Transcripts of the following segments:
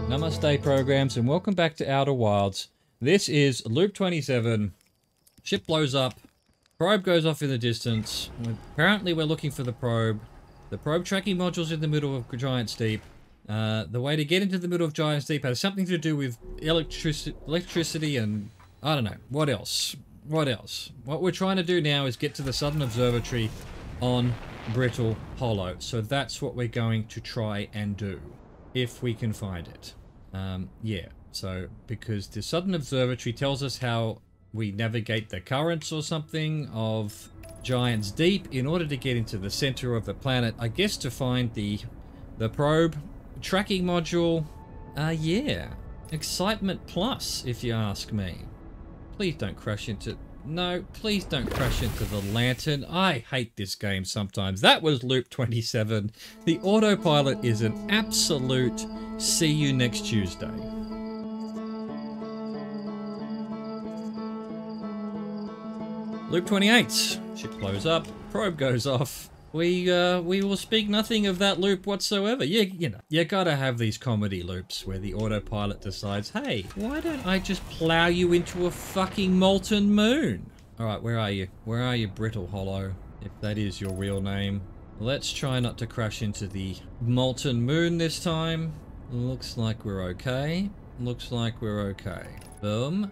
Namaste programs and welcome back to Outer Wilds. This is loop 27. Ship blows up. Probe goes off in the distance. Apparently we're looking for the probe. The probe tracking module's in the middle of Giant's Deep. The way to get into the middle of Giant's Deep has something to do with electricity and I don't know. What else? What else? What we're trying to do now is get to the Southern Observatory on Brittle Hollow. So that's what we're going to try and do. If we can find it. Yeah, so because the Southern Observatory tells us how we navigate the currents or something of Giant's Deep in order to get into the center of the planet. I guess to find the probe tracking module. Yeah, excitement plus, if you ask me. Please don't crash into... No, please don't crash into the lantern. I hate this game sometimes. That was loop 27. The autopilot is an absolute see you next Tuesday. Loop 28. Ship blows up. Probe goes off. We will speak nothing of that loop whatsoever. You know, you gotta have these comedy loops where the autopilot decides, hey, why don't I just plow you into a fucking molten moon? Alright, where are you? Where are you, Brittle Hollow? If that is your real name. Let's try not to crash into the molten moon this time. Looks like we're okay. Looks like we're okay. Boom.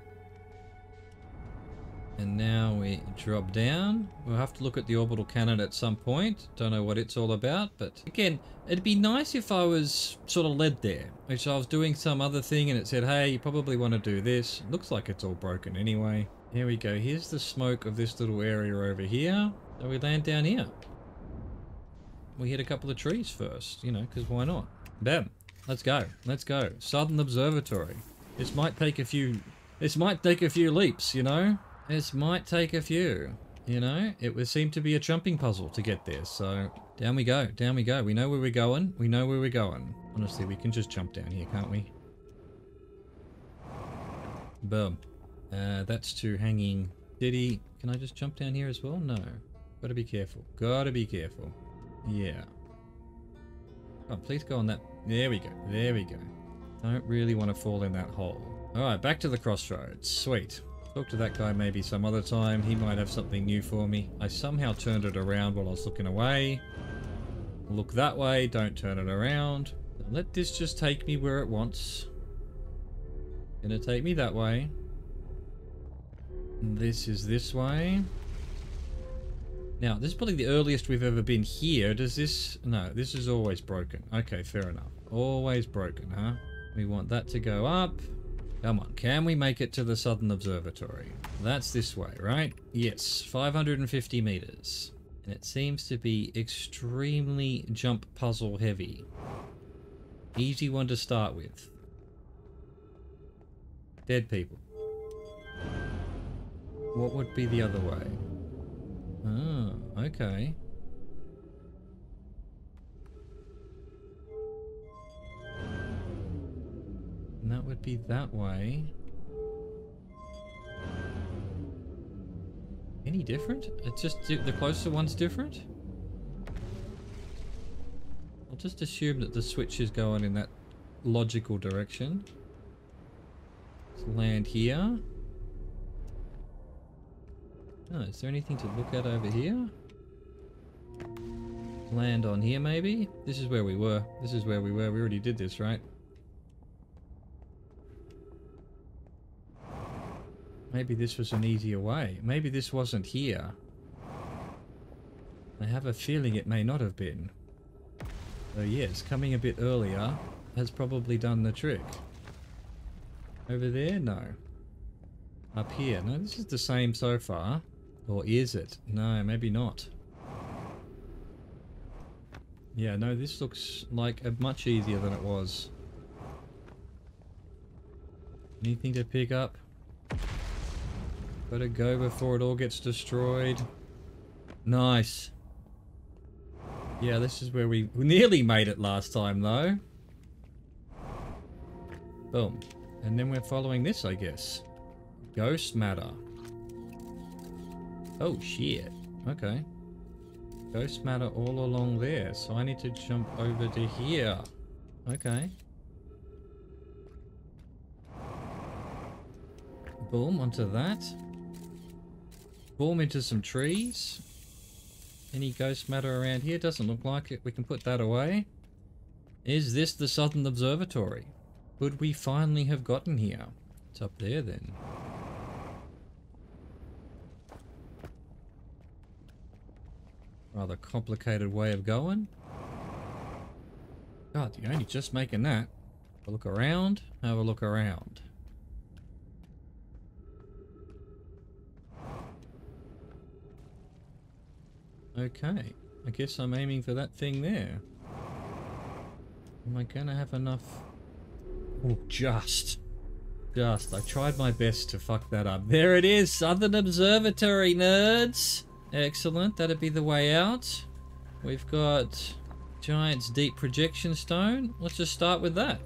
And now we drop down. We'll have to look at the orbital cannon at some point. Don't know what it's all about, but again, it'd be nice if I was sort of led there. If I was doing some other thing and it said, hey, you probably want to do this. Looks like it's all broken anyway. Here we go. Here's the smoke of this little area over here. So we land down here. We hit a couple of trees first, you know, because why not? Bam. Let's go. Let's go. Southern Observatory. This might take a few leaps, you know? This might take a few, you know? It would seem to be a jumping puzzle to get there, so down we go, down we go. We know where we're going, we know where we're going. Honestly, we can just jump down here, can't we? Boom. That's to Hanging City. Can I just jump down here as well? No. Gotta be careful. Gotta be careful. Yeah. Oh, please go on that. There we go. There we go. Don't really want to fall in that hole. Alright, back to the crossroads. Sweet. Talk to that guy maybe some other time. He might have something new for me. I somehow turned it around while I was looking away. Look that way. Don't turn it around. Let this just take me where it wants. Gonna take me that way. This is this way. Now, this is probably the earliest we've ever been here. Does this... No, this is always broken. Okay, fair enough. Always broken, huh? We want that to go up. Come on, can we make it to the Southern Observatory? That's this way, right? Yes, 550 meters. And it seems to be extremely jump puzzle heavy. Easy one to start with. Dead people. What would be the other way? Oh, okay. And that would be that way. Any different? It's just the closer one's different? I'll just assume that the switch is going in that logical direction. Let's land here. Oh, is there anything to look at over here? Land on here maybe? This is where we were. This is where we were. We already did this, right? Maybe this was an easier way. Maybe this wasn't here. I have a feeling it may not have been. So yes, coming a bit earlier has probably done the trick. Over there? No. Up here? No, this is the same so far. Or is it? No, maybe not. Yeah, no, this looks like a much easier than it was. Anything to pick up? Gotta go before it all gets destroyed. Nice. Yeah, this is where we nearly made it last time, though. Boom. And then we're following this, I guess. Ghost matter. Oh, shit. Okay. Ghost matter all along there. So I need to jump over to here. Okay. Boom, onto that. Boom, into some trees. Any ghost matter around here? Doesn't look like it. We can put that away. Is this the Southern Observatory? Could we finally have gotten here? It's up there then. Rather complicated way of going. God, you're only just making that. Have a look around. Have a look around. Okay. I guess I'm aiming for that thing there. Am I gonna have enough? Oh, just. I tried my best to fuck that up. There it is! Southern Observatory, nerds! Excellent, that'd be the way out. We've got Giant's Deep Projection Stone. Let's just start with that.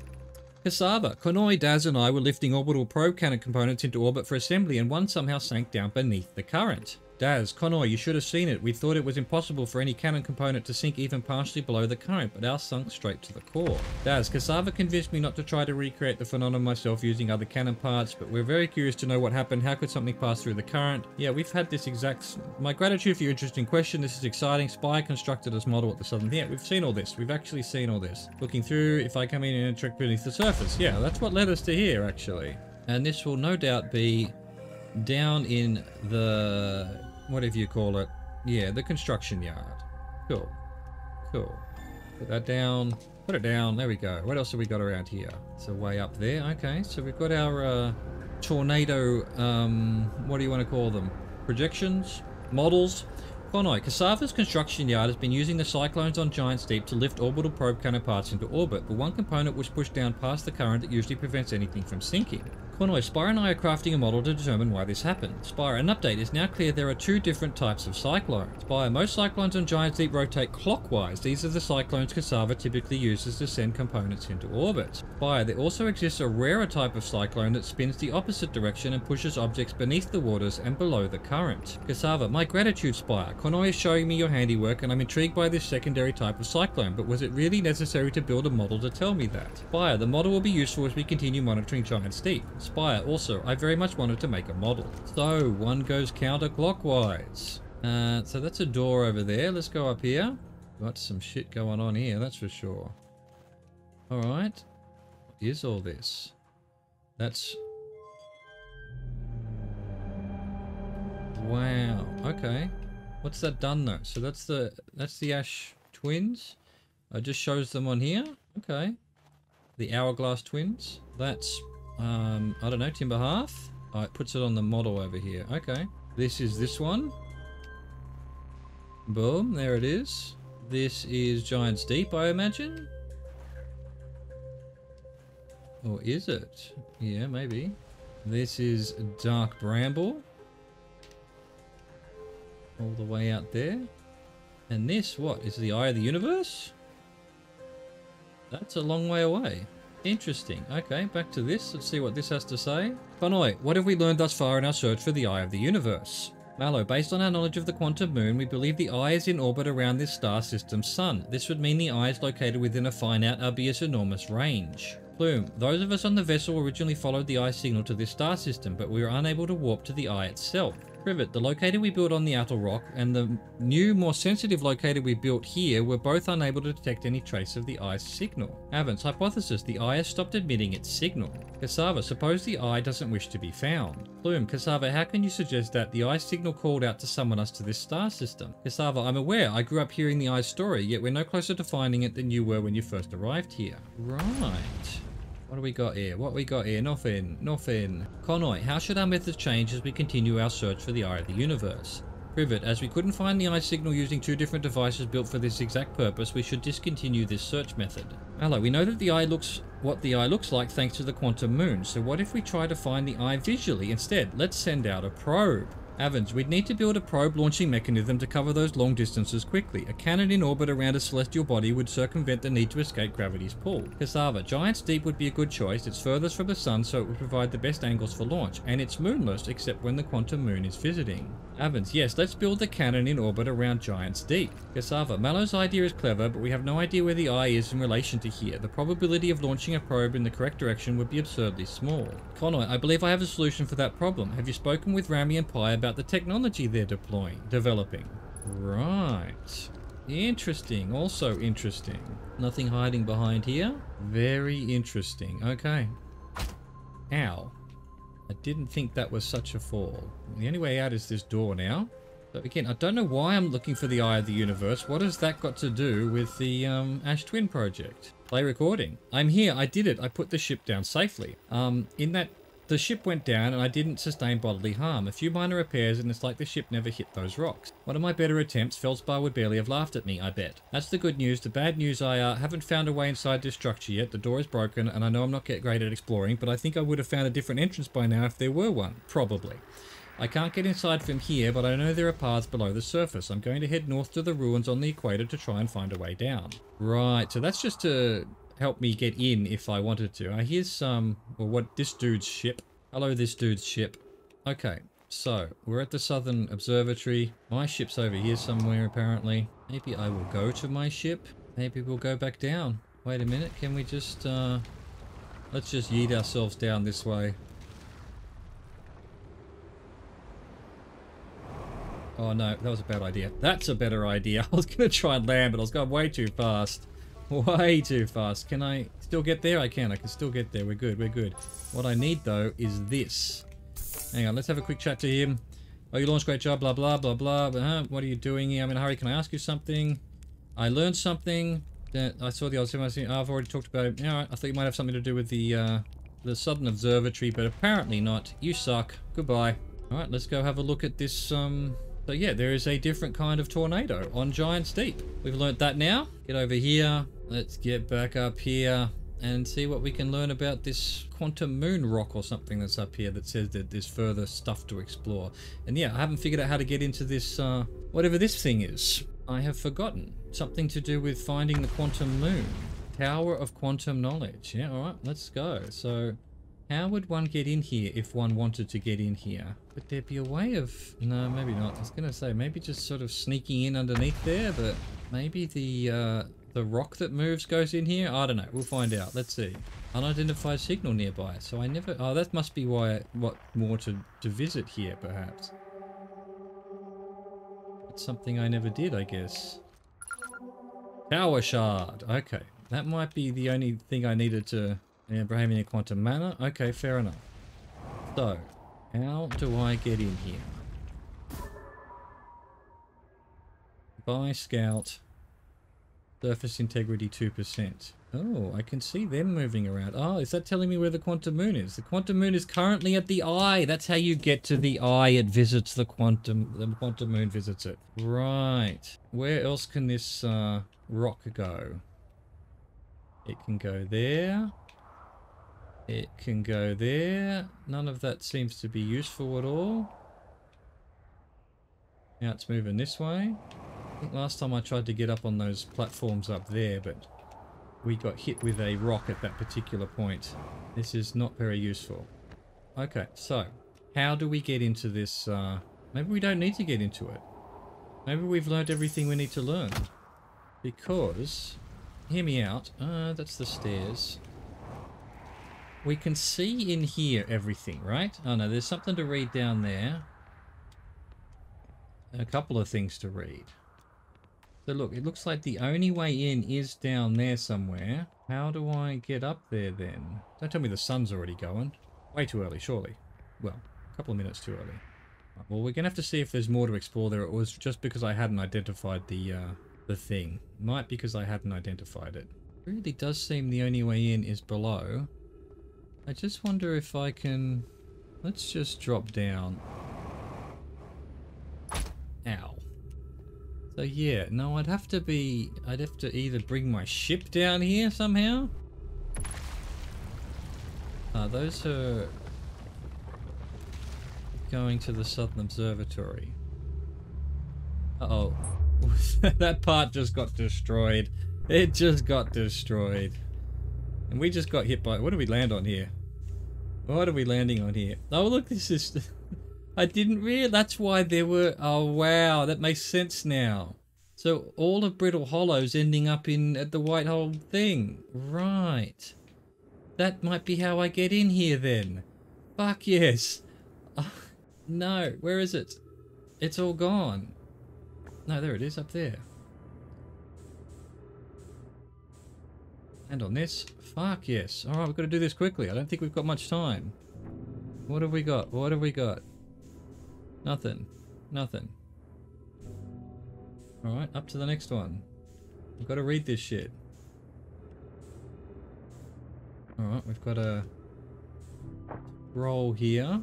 Cassava. Konoi, Daz and I were lifting orbital probe cannon components into orbit for assembly and one somehow sank down beneath the current. Daz, Konoi, you should have seen it. We thought it was impossible for any cannon component to sink even partially below the current, but ours sunk straight to the core. Daz, Cassava convinced me not to try to recreate the phenomenon myself using other cannon parts, but we're very curious to know what happened. How could something pass through the current? Yeah, we've had this exact... My gratitude for your interesting question. This is exciting. Spy constructed this model at the southern... Yeah, we've seen all this. We've actually seen all this. Looking through, if I come in and check beneath the surface. Yeah, that's what led us to here, actually. And this will no doubt be down in the... whatever you call it. Yeah, the construction yard. Cool. Cool. Put that down. Put it down. There we go. What else have we got around here? It's a way up there. Okay, so we've got our tornado, what do you want to call them? Projections? Models? Konoi, Cassava's construction yard has been using the cyclones on Giant's Deep to lift orbital probe cannon parts into orbit, but one component was pushed down past the current that usually prevents anything from sinking. Konoi, Spire and I are crafting a model to determine why this happened. Spire, an update. It's now clear there are two different types of cyclones. Spire, most cyclones on Giant's Deep rotate clockwise. These are the cyclones Cassava typically uses to send components into orbit. Spire, there also exists a rarer type of cyclone that spins the opposite direction and pushes objects beneath the waters and below the current. Cassava, my gratitude, Spire. Konoi is showing me your handiwork and I'm intrigued by this secondary type of cyclone, but was it really necessary to build a model to tell me that? Spire, the model will be useful as we continue monitoring Giant's Deep. Spire, also, I very much wanted to make a model. So, one goes counterclockwise. So that's a door over there. Let's go up here. Got some shit going on here, that's for sure. Alright. What is all this? That's... wow. Okay. What's that done though? So that's the Ash twins. It just shows them on here. Okay. The Hourglass twins. That's... I don't know, timber half? Oh, it puts it on the model over here. Okay. This is this one. Boom, there it is. This is Giant's Deep, I imagine? Or is it? Yeah, maybe. This is Dark Bramble. All the way out there. And this, what? Is the Eye of the Universe? That's a long way away. Interesting. Okay, back to this. Let's see what this has to say. Konoi, what have we learned thus far in our search for the Eye of the Universe? Mallow, based on our knowledge of the quantum moon, we believe the Eye is in orbit around this star system's sun. This would mean the Eye is located within a finite, albeit enormous range. Plume, those of us on the vessel originally followed the Eye signal to this star system, but we were unable to warp to the Eye itself. Privet, the locator we built on the outer rock and the new, more sensitive locator we built here were both unable to detect any trace of the Eye's signal. Avance, hypothesis, the Eye has stopped emitting its signal. Cassava, suppose the Eye doesn't wish to be found. Plume, Cassava, how can you suggest that the Eye's signal called out to summon us to this star system? Cassava, I'm aware, I grew up hearing the Eye's story, yet we're no closer to finding it than you were when you first arrived here. Right. What do we got here? What we got here? Nothing. Nothing. Konoi, how should our methods change as we continue our search for the Eye of the Universe? Privet, as we couldn't find the Eye signal using two different devices built for this exact purpose, we should discontinue this search method. Hello, we know that the Eye looks what the Eye looks like thanks to the quantum moon, so what if we try to find the Eye visually instead? Let's send out a probe. Evans, we'd need to build a probe launching mechanism to cover those long distances quickly. A cannon in orbit around a celestial body would circumvent the need to escape gravity's pull. Cassava, Giant's Deep would be a good choice. It's furthest from the sun, so it would provide the best angles for launch. And it's moonless, except when the quantum moon is visiting. Evans, yes, let's build the cannon in orbit around Giant's Deep. Cassava, Mallow's idea is clever, but we have no idea where the eye is in relation to here. The probability of launching a probe in the correct direction would be absurdly small. Conroy, I believe I have a solution for that problem. Have you spoken with Rami and Pi about the technology they're developing? Right. Interesting. Also interesting. Nothing hiding behind here. Very interesting. Okay. Ow. I didn't think that was such a fall. The only way out is this door now. So again, I don't know why I'm looking for the Eye of the Universe. What has that got to do with the Ash Twin project? Play recording. I'm here. I did it. I put the ship down safely. In that the ship went down and I didn't sustain bodily harm. A few minor repairs and it's like the ship never hit those rocks. One of my better attempts, Feldspar would barely have laughed at me, I bet. That's the good news. The bad news, I haven't found a way inside this structure yet. The door is broken and I know I'm not great at exploring, but I think I would have found a different entrance by now if there were one. Probably. I can't get inside from here, but I know there are paths below the surface. I'm going to head north to the ruins on the equator to try and find a way down. Right, so that's just to help me get in if I wanted to. Here's this dude's ship. Hello, this dude's ship. Okay, so we're at the Southern Observatory. My ship's over here somewhere, apparently. Maybe I will go to my ship. Maybe we'll go back down. Wait a minute, can we just, let's just yeet ourselves down this way. Oh no, that was a bad idea. That's a better idea. I was going to try and land, but I was going way too fast. Way too fast. Can I still get there? I can still get there. We're good, we're good. What I need though is this. Hang on, let's have a quick chat to him. Oh, you launched, great job, blah, blah, blah, blah. What are you doing here? I'm in a hurry. Can I ask you something? I learned something. That I saw the Aussie. I've already talked about it. Alright, I thought you might have something to do with the Southern Observatory, but apparently not. You suck. Goodbye. Alright, let's go have a look at this, So yeah, there is a different kind of tornado on Giant's Deep. We've learnt that now. Get over here. Let's get back up here and see what we can learn about this quantum moon rock or something that's up here that says that there's further stuff to explore. And yeah, I haven't figured out how to get into this, whatever this thing is. I have forgotten. Something to do with finding the quantum moon. Tower of quantum knowledge. Yeah, alright, let's go. So, how would one get in here if one wanted to get in here? Would there be a way of... No, maybe not. I was going to say, maybe just sort of sneaking in underneath there, but maybe the rock that moves goes in here? I don't know. We'll find out. Let's see. Unidentified signal nearby. So I never... Oh, that must be why... What more to visit here, perhaps. It's something I never did, I guess. Tower shard. Okay. That might be the only thing I needed to... Yeah, behaving in a quantum manner. Okay, fair enough. So, how do I get in here? Buy scout. Surface integrity 2%. Oh, I can see them moving around. Oh, is that telling me where the quantum moon is? The quantum moon is currently at the eye. That's how you get to the eye. It visits the quantum moon visits it. Right. Where else can this rock go? It can go there. It can go there. None of that seems to be useful at all. Now it's moving this way. I think last time I tried to get up on those platforms up there, but we got hit with a rock at that particular point. This is not very useful. Okay, so how do we get into this? Maybe we don't need to get into it. Maybe we've learned everything we need to learn. Because, hear me out. That's the stairs. We can see in here everything, right? Oh no, there's something to read down there. And a couple of things to read. So look, it looks like the only way in is down there somewhere. How do I get up there then? Don't tell me the sun's already going. Way too early, surely. Well, a couple of minutes too early. Right, well, we're gonna have to see if there's more to explore there. It was just because I hadn't identified the thing. Might because I hadn't identified it. It really does seem the only way in is below. I just wonder if I can... Let's just drop down. Ow. So yeah, no, I'd have to either bring my ship down here somehow. Those are... going to the Southern Observatory. Uh-oh. That part just got destroyed. It just got destroyed. And we just got hit by... What do we land on here? What are we landing on here? Oh, look, this is... I didn't realize... That's why there were... Oh, wow. That makes sense now. So all of Brittle Hollow's ending up at the white hole thing. Right. That might be how I get in here then. Fuck yes. No, where is it? It's all gone. No, there it is, up there. And on this. Fuck yes. Alright, we've got to do this quickly. I don't think we've got much time. What have we got? What have we got? Nothing. Nothing. Alright, up to the next one. We've got to read this shit. Alright, we've got a roll here.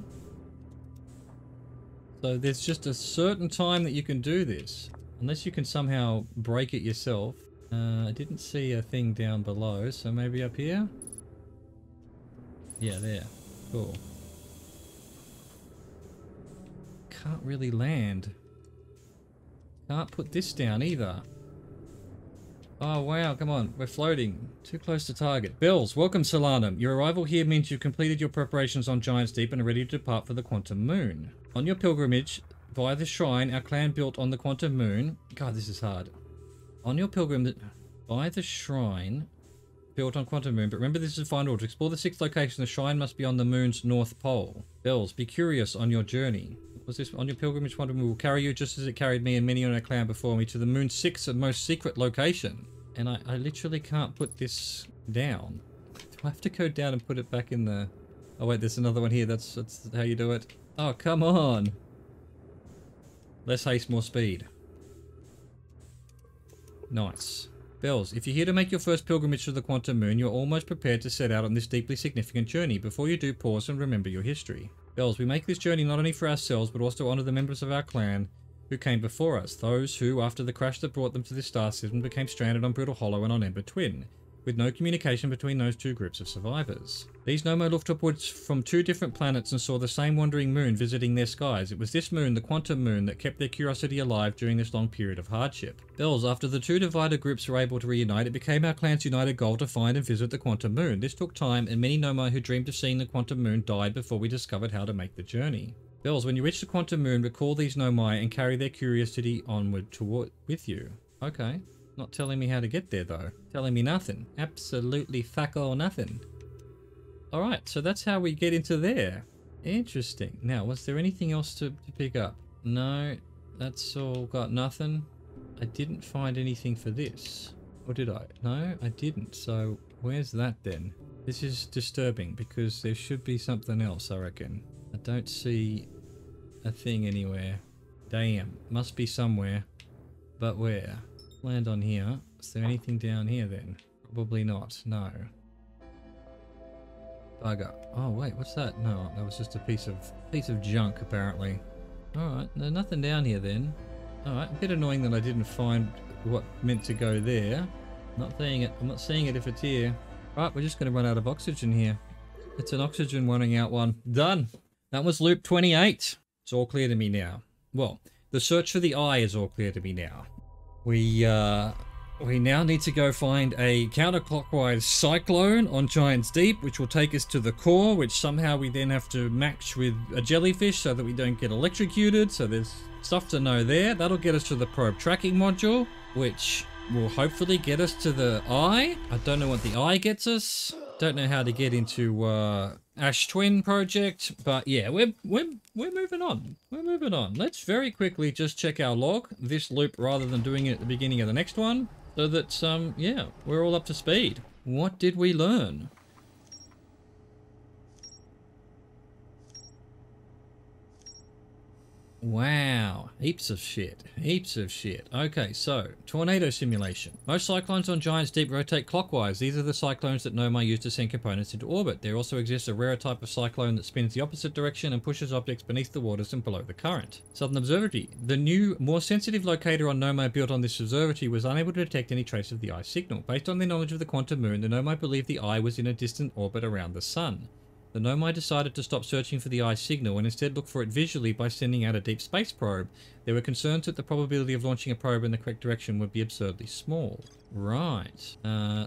So there's just a certain time that you can do this. Unless you can somehow break it yourself. I didn't see a thing down below, so maybe up here? Yeah, there. Cool. Can't really land. Can't put this down either. Oh wow, come on, we're floating. Too close to target. Bells, welcome Solanum. Your arrival here means you've completed your preparations on Giant's Deep and are ready to depart for the Quantum Moon. On your pilgrimage via the shrine our clan built on the Quantum Moon... God, this is hard. On your pilgrimage by the shrine built on Quantum Moon, but remember this is a final order. To explore the 6th location, the shrine must be on the moon's north pole. Bells, be curious on your journey. Was this on your pilgrimage? Quantum Moon will carry you just as it carried me and many on our clan before me to the moon's 6th and most secret location. And I literally can't put this down. Do I have to go down and put it back in the... Oh wait, there's another one here. That's how you do it. Oh, come on. Less haste, more speed. Nice. Bells, if you're here to make your first pilgrimage to the Quantum Moon, you're almost prepared to set out on this deeply significant journey. Before you do, pause and remember your history. Bells, we make this journey not only for ourselves, but also to honor the members of our clan who came before us. Those who, after the crash that brought them to this star system, became stranded on Brittle Hollow and on Ember Twin, with no communication between those two groups of survivors. These Nomai looked upwards from 2 different planets and saw the same wandering moon visiting their skies. It was this moon, the Quantum Moon, that kept their curiosity alive during this long period of hardship. Bells, after the 2 divided groups were able to reunite, it became our clan's united goal to find and visit the Quantum Moon. This took time, and many Nomai who dreamed of seeing the Quantum Moon died before we discovered how to make the journey. Bells, when you reach the Quantum Moon, recall these Nomai and carry their curiosity onward with you. Okay. Not telling me how to get there, though. Telling me nothing. Absolutely fuck all nothing. Alright, so that's how we get into there. Interesting. Now, was there anything else to pick up? No, that's all got nothing. I didn't find anything for this. Or did I? No, I didn't. So, where's that then? This is disturbing because there should be something else, I reckon. I don't see a thing anywhere. Damn. Must be somewhere. But where? Land on here. Is there anything down here then? Probably not. No. Bugger. Oh wait, what's that? No, that was just a piece of junk apparently. Alright, there's nothing down here then. Alright, a bit annoying that I didn't find what meant to go there. Not seeing it. I'm not seeing it if it's here. Right, we're just going to run out of oxygen here. It's an oxygen running out one. Done! That was loop 28. It's all clear to me now. Well, the search for the eye is all clear to me now. We now need to go find a counterclockwise cyclone on Giant's Deep, which will take us to the core, which somehow we then have to match with a jellyfish so that we don't get electrocuted. So there's stuff to know there. That'll get us to the probe tracking module, which will hopefully get us to the eye. I don't know what the eye gets us. Don't know how to get into Ash Twin project, but yeah, we're moving on. We're moving on. Let's very quickly just check our log this loop rather than doing it at the beginning of the next one, so that yeah, we're all up to speed. What did we learn? Wow, heaps of shit, heaps of shit. Okay, so, tornado simulation. Most cyclones on Giant's Deep rotate clockwise. These are the cyclones that Nomai use to send components into orbit. There also exists a rarer type of cyclone that spins the opposite direction and pushes objects beneath the waters and below the current. Southern Observatory. The new, more sensitive locator on Nomai built on this observatory was unable to detect any trace of the eye signal. Based on their knowledge of the Quantum Moon, the Nomai believed the eye was in a distant orbit around the sun. The Nomai decided to stop searching for the eye signal and instead look for it visually by sending out a deep space probe. There were concerns that the probability of launching a probe in the correct direction would be absurdly small. Right.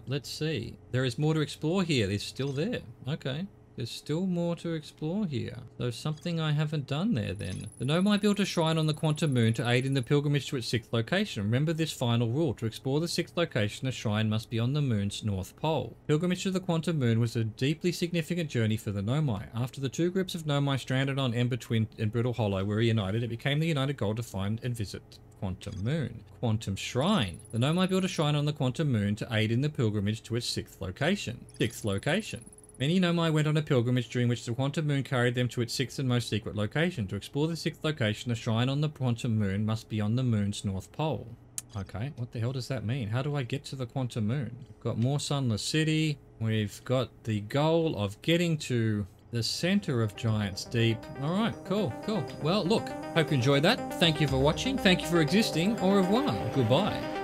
Let's see. There is more to explore here. It's still there. Okay. There's still more to explore here. There's something I haven't done there then. The Nomai built a shrine on the quantum moon to aid in the pilgrimage to its 6th location. Remember this final rule. To explore the 6th location, a shrine must be on the moon's north pole. Pilgrimage to the quantum moon was a deeply significant journey for the Nomai. After the two groups of Nomai stranded on Ember Twin and Brittle Hollow were reunited, it became the united goal to find and visit Quantum Moon. Quantum Shrine. The Nomai built a shrine on the quantum moon to aid in the pilgrimage to its 6th location. 6th location. Many Nomai went on a pilgrimage during which the quantum moon carried them to its 6th and most secret location. To explore the 6th location, a shrine on the quantum moon must be on the moon's north pole. Okay, what the hell does that mean? How do I get to the quantum moon? We've got more Sunless City. We've got the goal of getting to the center of Giants Deep. All right, cool. Well, look, hope you enjoyed that. Thank you for watching. Thank you for existing. Au revoir. Goodbye.